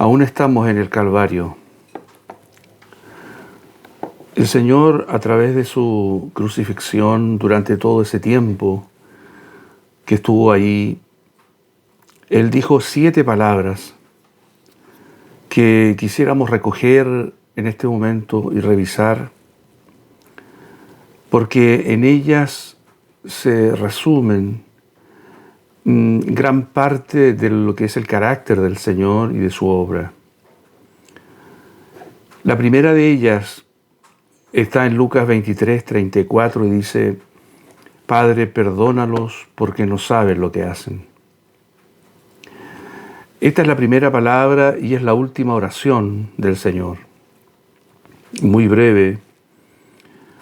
Aún estamos en el Calvario. El Señor, a través de su crucifixión, durante todo ese tiempo que estuvo ahí, Él dijo 7 palabras que quisiéramos recoger en este momento y revisar, porque en ellas se resumen gran parte de lo que es el carácter del Señor y de su obra. La primera de ellas está en Lucas 23, 34 y dice: Padre, perdónalos porque no saben lo que hacen. Esta es la primera palabra y es la última oración del Señor. Muy breve,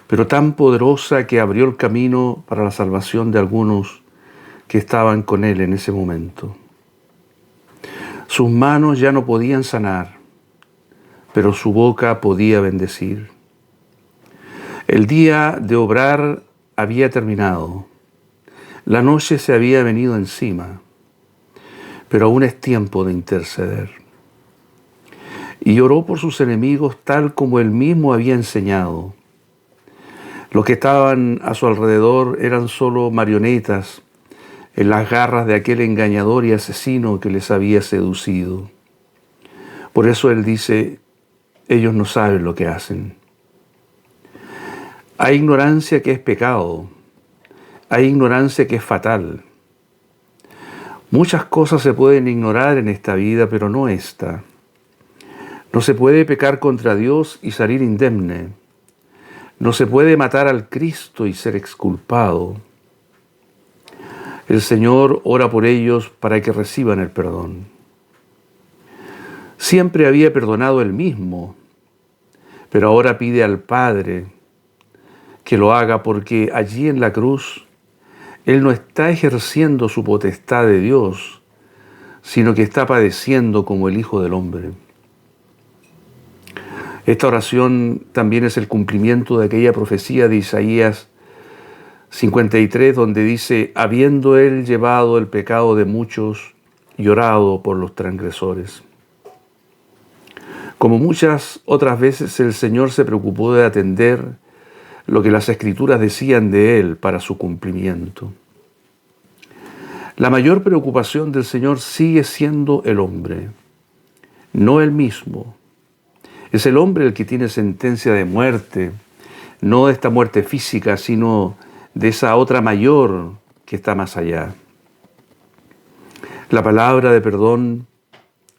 pero tan poderosa que abrió el camino para la salvación de algunos que estaban con Él en ese momento. Sus manos ya no podían sanar, pero su boca podía bendecir. El día de obrar había terminado. La noche se había venido encima, pero aún es tiempo de interceder. Y oró por sus enemigos tal como él mismo había enseñado. Los que estaban a su alrededor eran solo marionetas en las garras de aquel engañador y asesino que les había seducido. Por eso él dice: ellos no saben lo que hacen. Hay ignorancia que es pecado. Hay ignorancia que es fatal. Muchas cosas se pueden ignorar en esta vida, pero no esta. No se puede pecar contra Dios y salir indemne. No se puede matar al Cristo y ser exculpado. El Señor ora por ellos para que reciban el perdón. Siempre había perdonado Él mismo, pero ahora pide al Padre que lo haga, porque allí en la cruz Él no está ejerciendo su potestad de Dios, sino que está padeciendo como el Hijo del Hombre. Esta oración también es el cumplimiento de aquella profecía de Isaías 53, donde dice: habiendo Él llevado el pecado de muchos, llorado por los transgresores. Como muchas otras veces, el Señor se preocupó de atender lo que las Escrituras decían de Él para su cumplimiento. La mayor preocupación del Señor sigue siendo el hombre, no Él mismo. Es el hombre el que tiene sentencia de muerte, no de esta muerte física, sino de esa otra mayor que está más allá. La palabra de perdón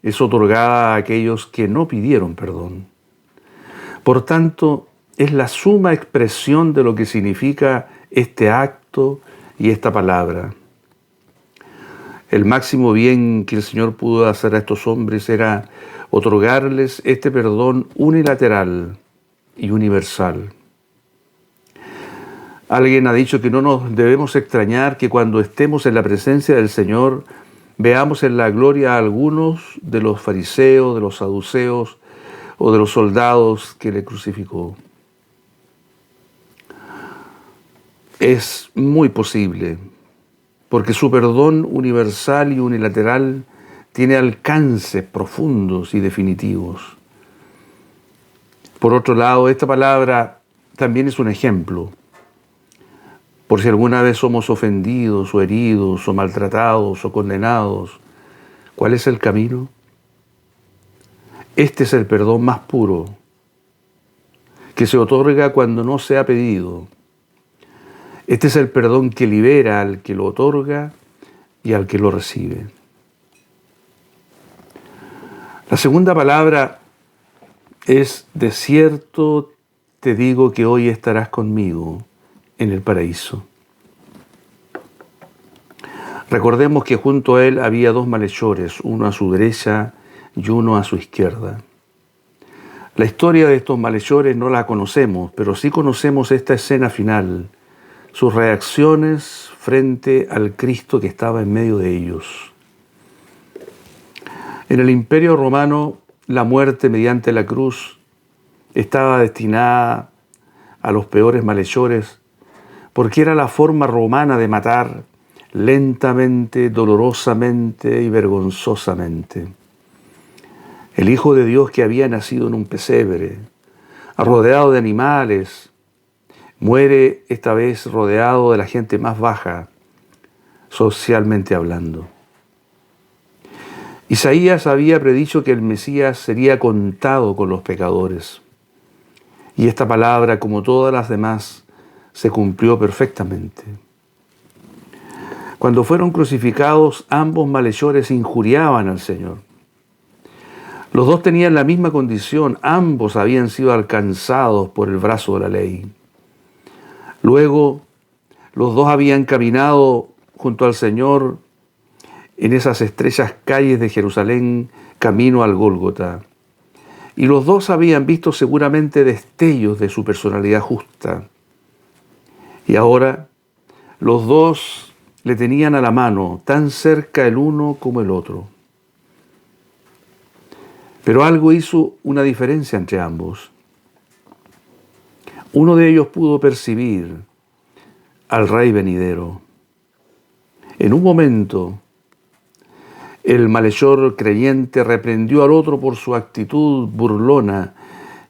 es otorgada a aquellos que no pidieron perdón. Por tanto, es la suma expresión de lo que significa este acto y esta palabra. El máximo bien que el Señor pudo hacer a estos hombres era otorgarles este perdón unilateral y universal. Alguien ha dicho que no nos debemos extrañar que cuando estemos en la presencia del Señor veamos en la gloria a algunos de los fariseos, de los saduceos o de los soldados que le crucificó. Es muy posible, porque su perdón universal y unilateral tiene alcances profundos y definitivos. Por otro lado, esta palabra también es un ejemplo. Por si alguna vez somos ofendidos o heridos o maltratados o condenados, ¿cuál es el camino? Este es el perdón más puro, que se otorga cuando no se ha pedido. Este es el perdón que libera al que lo otorga y al que lo recibe. La segunda palabra es: de cierto te digo que hoy estarás conmigo en el paraíso. Recordemos que junto a él había 2 malhechores, uno a su derecha y uno a su izquierda. La historia de estos malhechores no la conocemos, pero sí conocemos esta escena final, sus reacciones frente al Cristo que estaba en medio de ellos. En el Imperio Romano, la muerte mediante la cruz estaba destinada a los peores malhechores, porque era la forma romana de matar lentamente, dolorosamente y vergonzosamente. El Hijo de Dios que había nacido en un pesebre, rodeado de animales, muere esta vez rodeado de la gente más baja, socialmente hablando. Isaías había predicho que el Mesías sería contado con los pecadores. Y esta palabra, como todas las demás, se cumplió perfectamente. Cuando fueron crucificados, ambos malhechores injuriaban al Señor. Los dos tenían la misma condición, ambos habían sido alcanzados por el brazo de la ley. Luego, los dos habían caminado junto al Señor en esas estrechas calles de Jerusalén, camino al Gólgota. Y los dos habían visto seguramente destellos de su personalidad justa. Y ahora, los dos le tenían a la mano, tan cerca el uno como el otro. Pero algo hizo una diferencia entre ambos. Uno de ellos pudo percibir al Rey venidero. En un momento, el malhechor creyente reprendió al otro por su actitud burlona,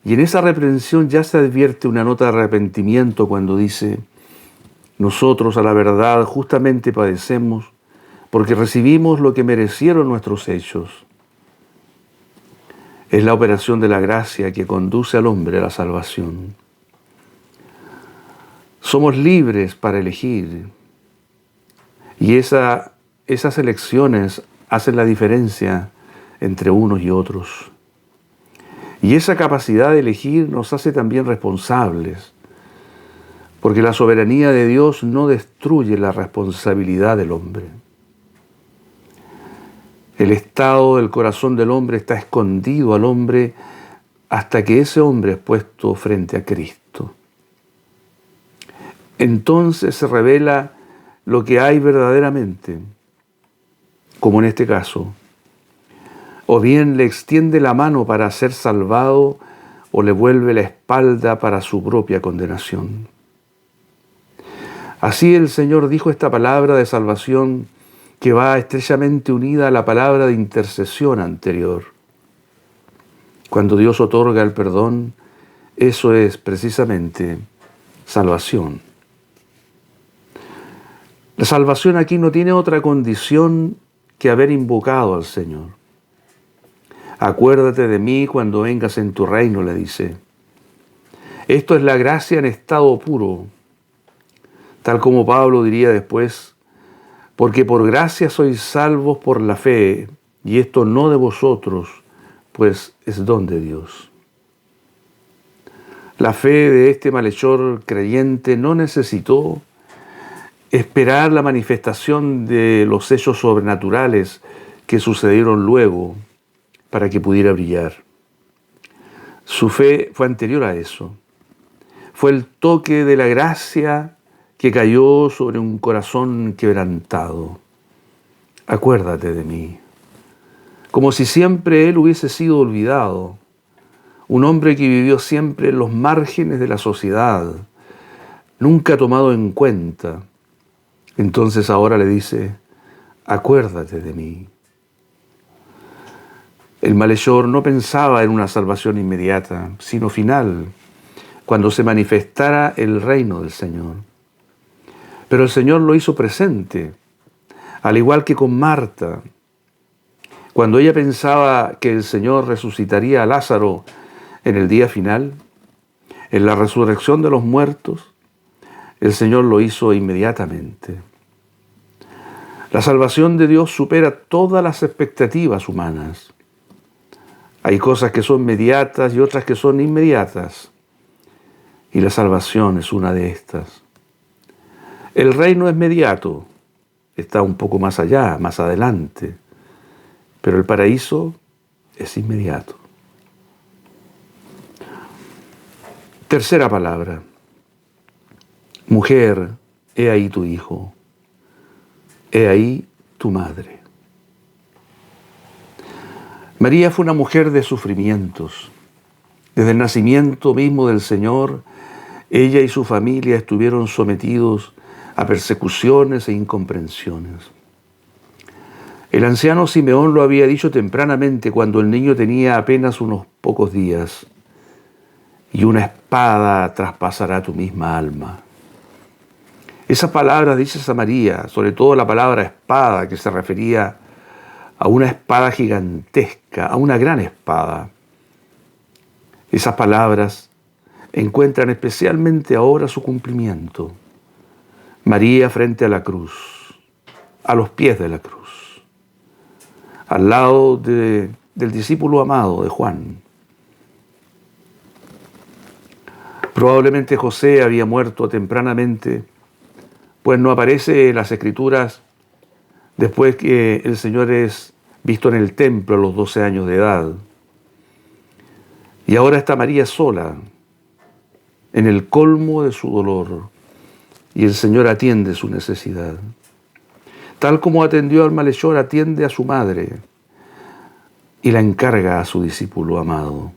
y en esa reprensión ya se advierte una nota de arrepentimiento cuando dice: nosotros a la verdad justamente padecemos porque recibimos lo que merecieron nuestros hechos. Es la operación de la gracia que conduce al hombre a la salvación. Somos libres para elegir, y esas elecciones hacen la diferencia entre unos y otros. Y esa capacidad de elegir nos hace también responsables, porque la soberanía de Dios no destruye la responsabilidad del hombre. El estado del corazón del hombre está escondido al hombre hasta que ese hombre es puesto frente a Cristo. Entonces se revela lo que hay verdaderamente, como en este caso. O bien le extiende la mano para ser salvado, o le vuelve la espalda para su propia condenación. Así el Señor dijo esta palabra de salvación que va estrechamente unida a la palabra de intercesión anterior. Cuando Dios otorga el perdón, eso es precisamente salvación. La salvación aquí no tiene otra condición que haber invocado al Señor. Acuérdate de mí cuando vengas en tu reino, le dice. Esto es la gracia en estado puro, tal como Pablo diría después: porque por gracia sois salvos por la fe, y esto no de vosotros, pues es don de Dios. La fe de este malhechor creyente no necesitó esperar la manifestación de los hechos sobrenaturales que sucedieron luego para que pudiera brillar. Su fe fue anterior a eso. Fue el toque de la gracia que cayó sobre un corazón quebrantado. Acuérdate de mí. Como si siempre él hubiese sido olvidado. Un hombre que vivió siempre en los márgenes de la sociedad, nunca tomado en cuenta. Entonces ahora le dice: acuérdate de mí. El malhechor no pensaba en una salvación inmediata, sino final, cuando se manifestara el reino del Señor. Pero el Señor lo hizo presente, al igual que con Marta. Cuando ella pensaba que el Señor resucitaría a Lázaro en el día final, en la resurrección de los muertos, el Señor lo hizo inmediatamente. La salvación de Dios supera todas las expectativas humanas. Hay cosas que son mediatas y otras que son inmediatas, y la salvación es una de estas. El reino es mediato, está un poco más allá, más adelante, pero el paraíso es inmediato. Tercera palabra. Mujer, he ahí tu hijo, he ahí tu madre. María fue una mujer de sufrimientos. Desde el nacimiento mismo del Señor, ella y su familia estuvieron sometidos a persecuciones e incomprensiones. El anciano Simeón lo había dicho tempranamente cuando el niño tenía apenas unos pocos días. Y una espada traspasará tu misma alma. Esa palabra, dices a María, sobre todo la palabra espada, que se refería a una espada gigantesca, a una gran espada. Esas palabras encuentran especialmente ahora su cumplimiento. María frente a la cruz, a los pies de la cruz, al lado del discípulo amado de Juan. Probablemente José había muerto tempranamente, pues no aparece en las Escrituras después que el Señor es visto en el templo a los 12 años de edad. Y ahora está María sola, en el colmo de su dolor, y el Señor atiende su necesidad. Tal como atendió al malhechor, atiende a su madre y la encarga a su discípulo amado.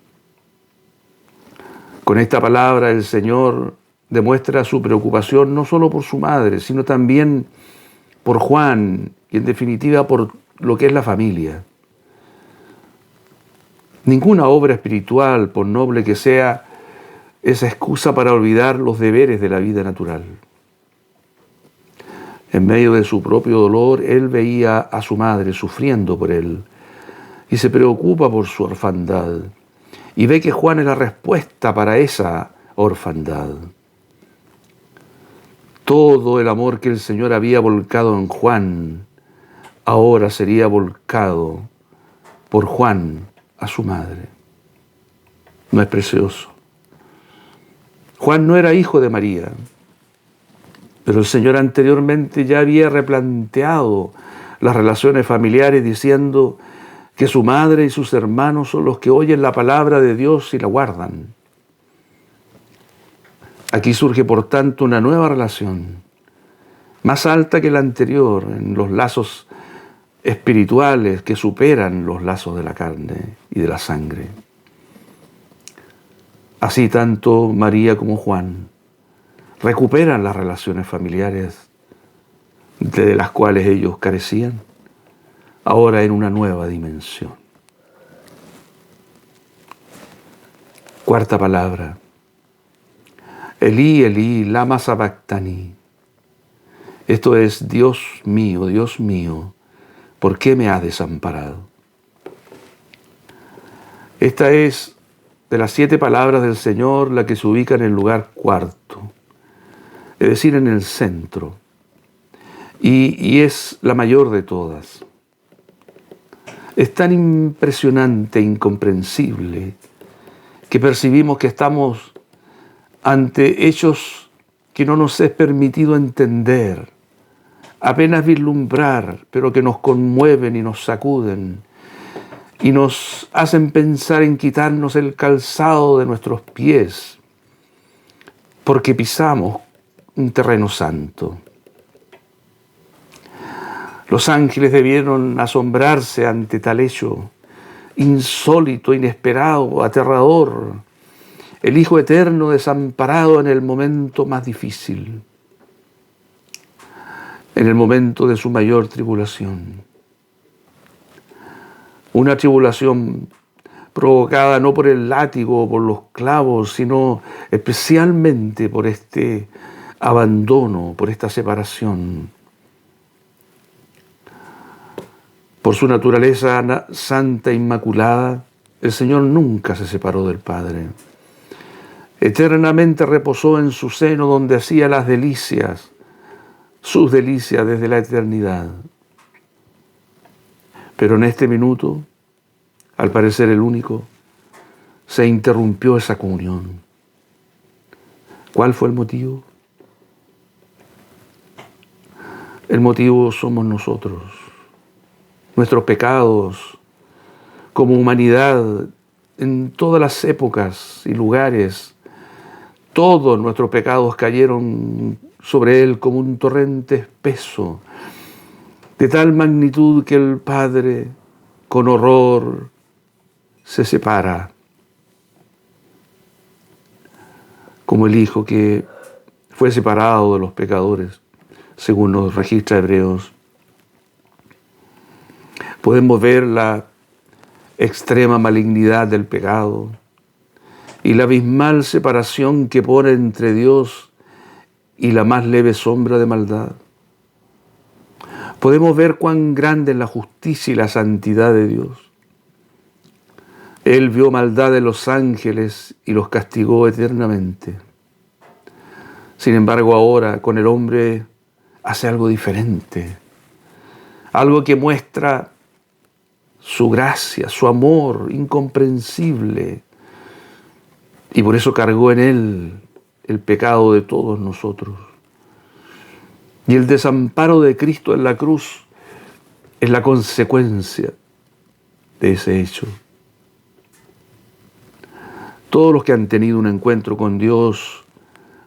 Con esta palabra el Señor demuestra su preocupación no solo por su madre, sino también por Juan y en definitiva por lo que es la familia. Ninguna obra espiritual, por noble que sea, es excusa para olvidar los deberes de la vida natural. En medio de su propio dolor, él veía a su madre sufriendo por él y se preocupa por su orfandad. Y ve que Juan es la respuesta para esa orfandad. Todo el amor que el Señor había volcado en Juan, ahora sería volcado por Juan a su madre. ¿No es precioso? Juan no era hijo de María, pero el Señor anteriormente ya había replanteado las relaciones familiares diciendo que su madre y sus hermanos son los que oyen la palabra de Dios y la guardan. Aquí surge, por tanto, una nueva relación, más alta que la anterior, en los lazos espirituales que superan los lazos de la carne y de la sangre. Así tanto María como Juan recuperan las relaciones familiares de las cuales ellos carecían, ahora en una nueva dimensión. Cuarta palabra. Elí, Elí, lama sabactani. Esto es, Dios mío, ¿por qué me has desamparado? Esta es de las 7 palabras del Señor la que se ubica en el lugar cuarto, es decir, en el centro, y es la mayor de todas. Es tan impresionante e incomprensible que percibimos que estamos ante hechos que no nos es permitido entender, apenas vislumbrar, pero que nos conmueven y nos sacuden y nos hacen pensar en quitarnos el calzado de nuestros pies, porque pisamos un terreno santo. Los ángeles debieron asombrarse ante tal hecho, insólito, inesperado, aterrador. El Hijo Eterno desamparado en el momento más difícil, en el momento de su mayor tribulación. Una tribulación provocada no por el látigo o por los clavos, sino especialmente por este abandono, por esta separación. Por su naturaleza santa e inmaculada, el Señor nunca se separó del Padre. Eternamente reposó en su seno donde hacía las delicias, sus delicias desde la eternidad. Pero en este minuto, al parecer el único, se interrumpió esa comunión. ¿Cuál fue el motivo? El motivo somos nosotros. Nuestros pecados como humanidad en todas las épocas y lugares, todos nuestros pecados cayeron sobre él como un torrente espeso, de tal magnitud que el Padre, con horror, se separa, como el Hijo que fue separado de los pecadores, según nos registra Hebreos. Podemos ver la extrema malignidad del pecado y la abismal separación que pone entre Dios y la más leve sombra de maldad. Podemos ver cuán grande es la justicia y la santidad de Dios. Él vio maldad de los ángeles y los castigó eternamente. Sin embargo, ahora con el hombre hace algo diferente, algo que muestra su gracia, su amor incomprensible, y por eso cargó en él el pecado de todos nosotros. Y el desamparo de Cristo en la cruz es la consecuencia de ese hecho. Todos los que han tenido un encuentro con Dios,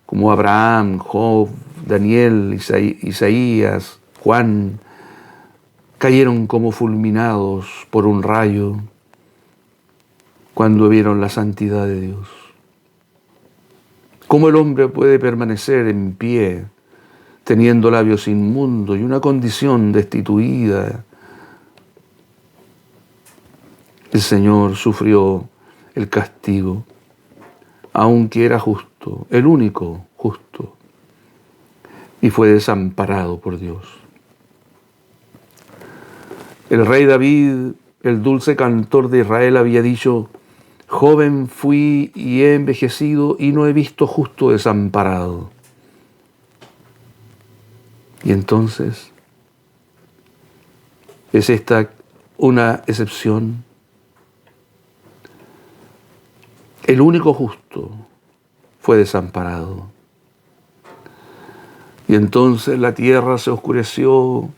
como Abraham, Job, Daniel, Isaías, Juan, cayeron como fulminados por un rayo cuando vieron la santidad de Dios. ¿Cómo el hombre puede permanecer en pie teniendo labios inmundos y una condición destituida? El Señor sufrió el castigo, aunque era justo, el único justo, y fue desamparado por Dios. El rey David, el dulce cantor de Israel, había dicho: joven fui y he envejecido y no he visto justo desamparado. Y entonces, ¿es esta una excepción? El único justo fue desamparado. Y entonces la tierra se oscureció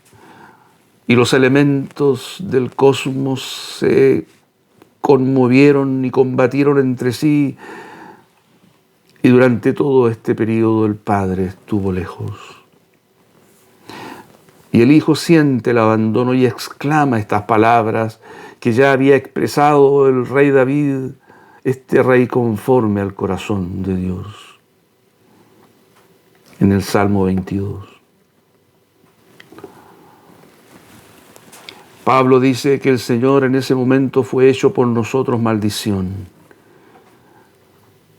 y los elementos del cosmos se conmovieron y combatieron entre sí. Y durante todo este periodo el Padre estuvo lejos. Y el Hijo siente el abandono y exclama estas palabras que ya había expresado el rey David, este rey conforme al corazón de Dios, en el Salmo 22. Pablo dice que el Señor en ese momento fue hecho por nosotros maldición,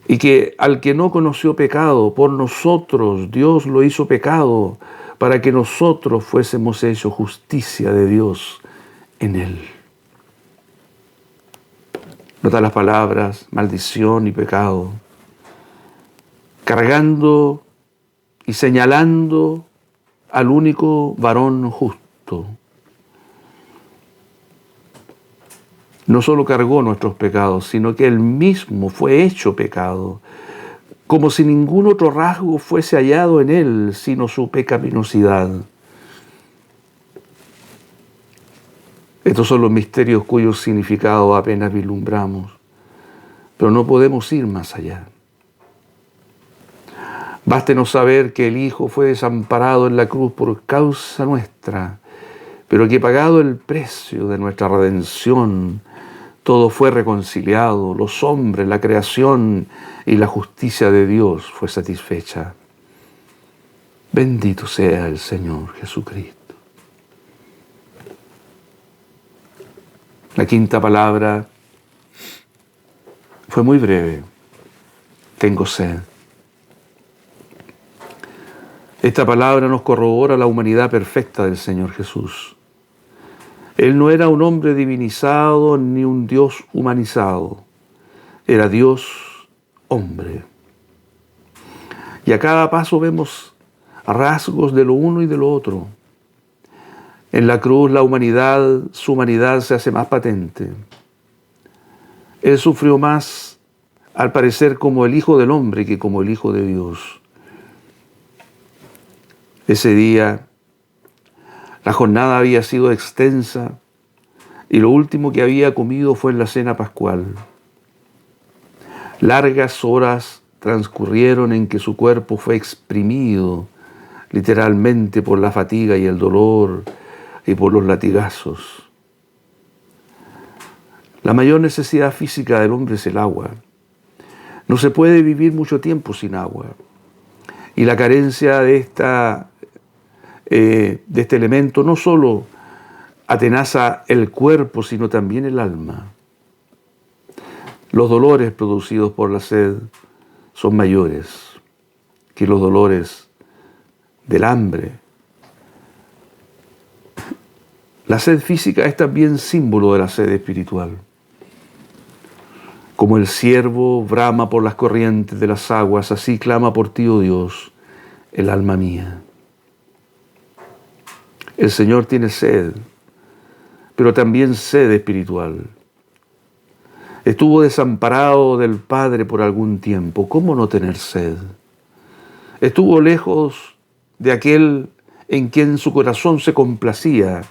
y que al que no conoció pecado, por nosotros Dios lo hizo pecado, para que nosotros fuésemos hechos justicia de Dios en Él. Nota las palabras maldición y pecado, cargando y señalando al único varón justo. No solo cargó nuestros pecados, sino que Él mismo fue hecho pecado, como si ningún otro rasgo fuese hallado en Él, sino su pecaminosidad. Estos son los misterios cuyos significados apenas vislumbramos, pero no podemos ir más allá. Bástenos saber que el Hijo fue desamparado en la cruz por causa nuestra, pero que pagado el precio de nuestra redención, todo fue reconciliado, los hombres, la creación y la justicia de Dios fue satisfecha. Bendito sea el Señor Jesucristo. La quinta palabra fue muy breve. Tengo sed. Esta palabra nos corrobora la humanidad perfecta del Señor Jesús. Él no era un hombre divinizado ni un Dios humanizado. Era Dios hombre. Y a cada paso vemos rasgos de lo uno y de lo otro. En la cruz su humanidad se hace más patente. Él sufrió más, al parecer, como el Hijo del Hombre que como el Hijo de Dios. Ese día, la jornada había sido extensa y lo último que había comido fue en la cena pascual. Largas horas transcurrieron en que su cuerpo fue exprimido literalmente por la fatiga y el dolor y por los latigazos. La mayor necesidad física del hombre es el agua. No se puede vivir mucho tiempo sin agua. Y la carencia de este elemento no solo atenaza el cuerpo, sino también el alma. Los dolores producidos por la sed son mayores que los dolores del hambre. La sed física es también símbolo de la sed espiritual. Como el ciervo brama por las corrientes de las aguas, así clama por ti, oh Dios, el alma mía. El Señor tiene sed, pero también sed espiritual. Estuvo desamparado del Padre por algún tiempo. ¿Cómo no tener sed? Estuvo lejos de aquel en quien su corazón se complacía.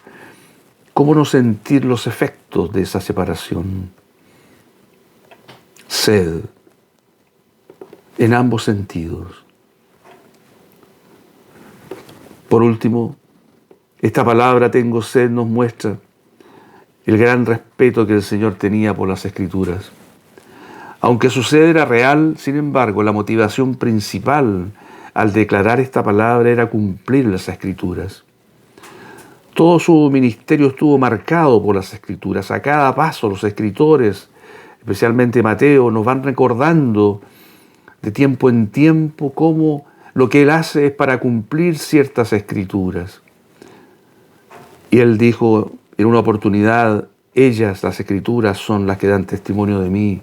¿Cómo no sentir los efectos de esa separación? Sed en ambos sentidos. Por último, esta palabra tengo sed nos muestra el gran respeto que el Señor tenía por las Escrituras. Aunque su sed era real, sin embargo, la motivación principal al declarar esta palabra era cumplir las Escrituras. Todo su ministerio estuvo marcado por las Escrituras. A cada paso los escritores, especialmente Mateo, nos van recordando de tiempo en tiempo cómo lo que él hace es para cumplir ciertas Escrituras. Y él dijo en una oportunidad, ellas, las Escrituras, son las que dan testimonio de mí.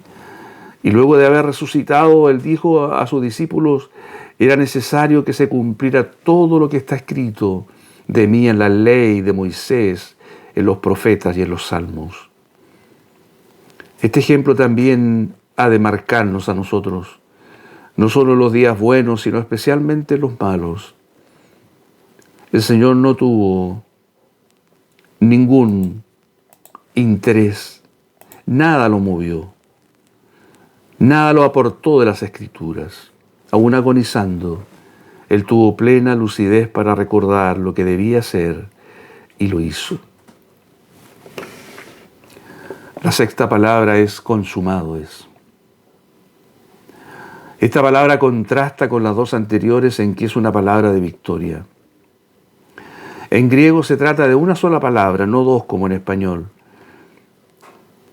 Y luego de haber resucitado, él dijo a sus discípulos, era necesario que se cumpliera todo lo que está escrito de mí en la ley de Moisés, en los profetas y en los salmos. Este ejemplo también ha de marcarnos a nosotros, no solo en los días buenos, sino especialmente en los malos. El Señor no tuvo ningún interés, nada lo movió, nada lo aportó de las Escrituras. Aún agonizando, Él tuvo plena lucidez para recordar lo que debía hacer y lo hizo. La sexta palabra es consumado es. Esta palabra contrasta con las dos anteriores en que es una palabra de victoria. En griego se trata de una sola palabra, no dos como en español.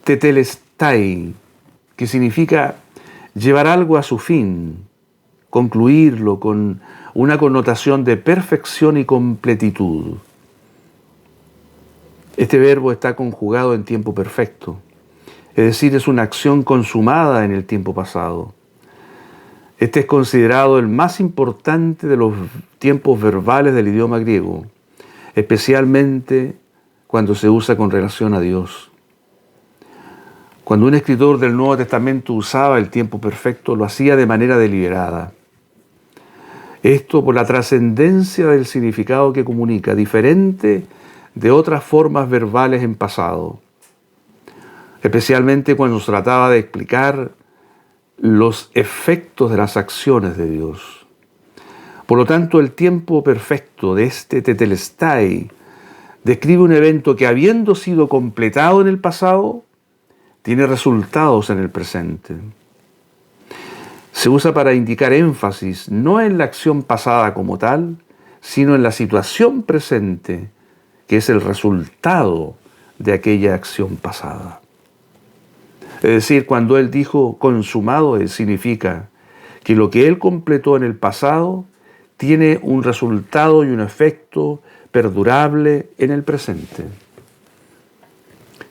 Tetelestai, que significa llevar algo a su fin, concluirlo con una connotación de perfección y completitud. Este verbo está conjugado en tiempo perfecto, es decir, es una acción consumada en el tiempo pasado. Este es considerado el más importante de los tiempos verbales del idioma griego, especialmente cuando se usa con relación a Dios. Cuando un escritor del Nuevo Testamento usaba el tiempo perfecto, lo hacía de manera deliberada. Esto por la trascendencia del significado que comunica, diferente de otras formas verbales en pasado, especialmente cuando se trataba de explicar los efectos de las acciones de Dios. Por lo tanto, el tiempo perfecto de este tetelestai describe un evento que, habiendo sido completado en el pasado, tiene resultados en el presente. Se usa para indicar énfasis no en la acción pasada como tal, sino en la situación presente, que es el resultado de aquella acción pasada. Es decir, cuando él dijo consumado, significa que lo que él completó en el pasado tiene un resultado y un efecto perdurable en el presente.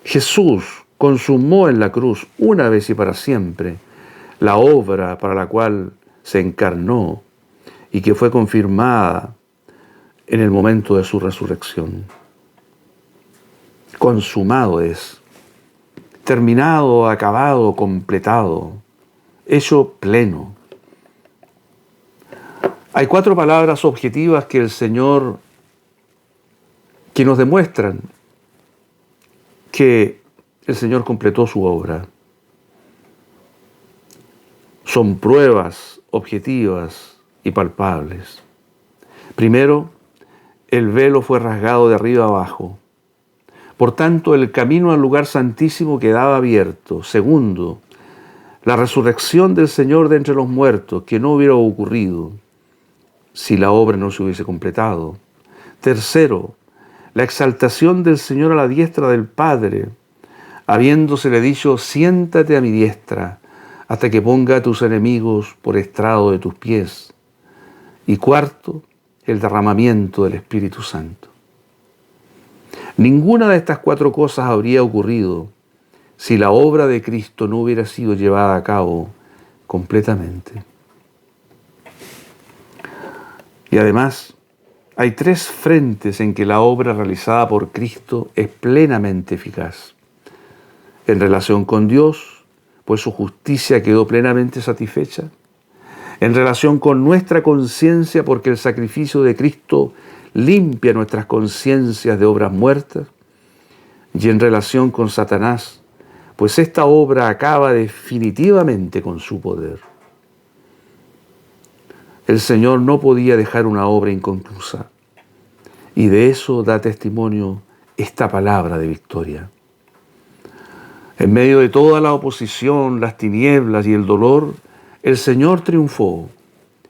Jesús consumó en la cruz una vez y para siempre la obra para la cual se encarnó y que fue confirmada en el momento de su resurrección. Consumado es, terminado, acabado, completado, hecho pleno. Hay 4 palabras objetivas que el Señor, que nos demuestran que el Señor completó su obra. Son pruebas objetivas y palpables. Primero, el velo fue rasgado de arriba abajo. Por tanto, el camino al lugar santísimo quedaba abierto. Segundo, la resurrección del Señor de entre los muertos, que no hubiera ocurrido si la obra no se hubiese completado. Tercero, la exaltación del Señor a la diestra del Padre, habiéndosele dicho, siéntate a mi diestra, hasta que ponga a tus enemigos por estrado de tus pies. Y cuarto, el derramamiento del Espíritu Santo. Ninguna de estas cuatro cosas habría ocurrido si la obra de Cristo no hubiera sido llevada a cabo completamente. Y además, hay tres frentes en que la obra realizada por Cristo es plenamente eficaz. En relación con Dios, pues su justicia quedó plenamente satisfecha. En relación con nuestra conciencia, porque el sacrificio de Cristo limpia nuestras conciencias de obras muertas. Y en relación con Satanás, pues esta obra acaba definitivamente con su poder. El Señor no podía dejar una obra inconclusa, y de eso da testimonio esta palabra de victoria. En medio de toda la oposición, las tinieblas y el dolor, el Señor triunfó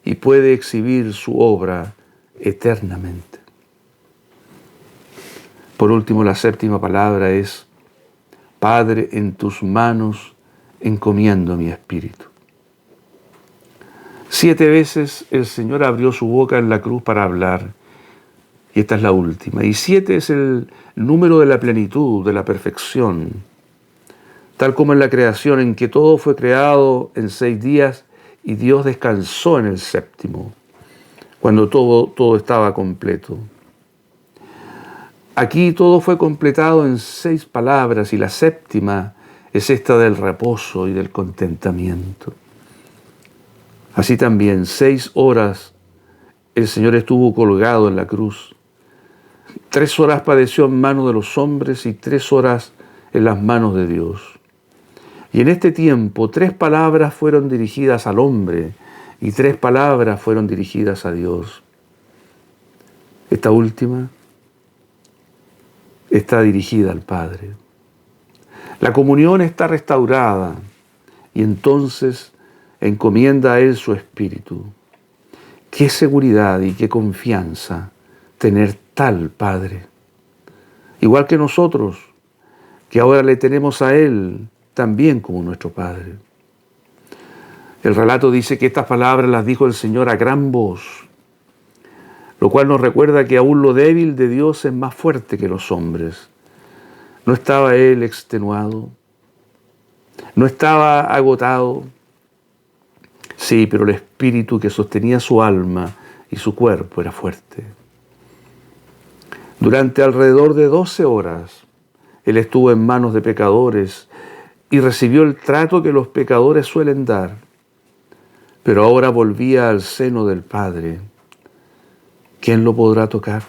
y puede exhibir su obra eternamente. Por último, la séptima palabra es: Padre, en tus manos encomiendo mi espíritu. 7 veces el Señor abrió su boca en la cruz para hablar, y esta es la última. Y 7 es el número de la plenitud, de la perfección. Tal como en la creación, en que todo fue creado en 6 días y Dios descansó en el séptimo, cuando todo estaba completo. Aquí todo fue completado en 6 palabras, y la séptima es esta del reposo y del contentamiento. Así también 6 horas el Señor estuvo colgado en la cruz. 3 horas padeció en manos de los hombres y 3 horas en las manos de Dios. Y en este tiempo 3 palabras fueron dirigidas al hombre y 3 palabras fueron dirigidas a Dios. Esta última está dirigida al Padre. La comunión está restaurada y entonces encomienda a Él su espíritu. Qué seguridad y qué confianza tener tal Padre. Igual que nosotros, que ahora le tenemos a Él también como nuestro Padre. El relato dice que estas palabras las dijo el Señor a gran voz, lo cual nos recuerda que aún lo débil de Dios es más fuerte que los hombres. No estaba Él extenuado, no estaba agotado. Sí, pero el espíritu que sostenía su alma y su cuerpo era fuerte. Durante alrededor de 12 horas, Él estuvo en manos de pecadores y recibió el trato que los pecadores suelen dar. Pero ahora volvía al seno del Padre. ¿Quién lo podrá tocar?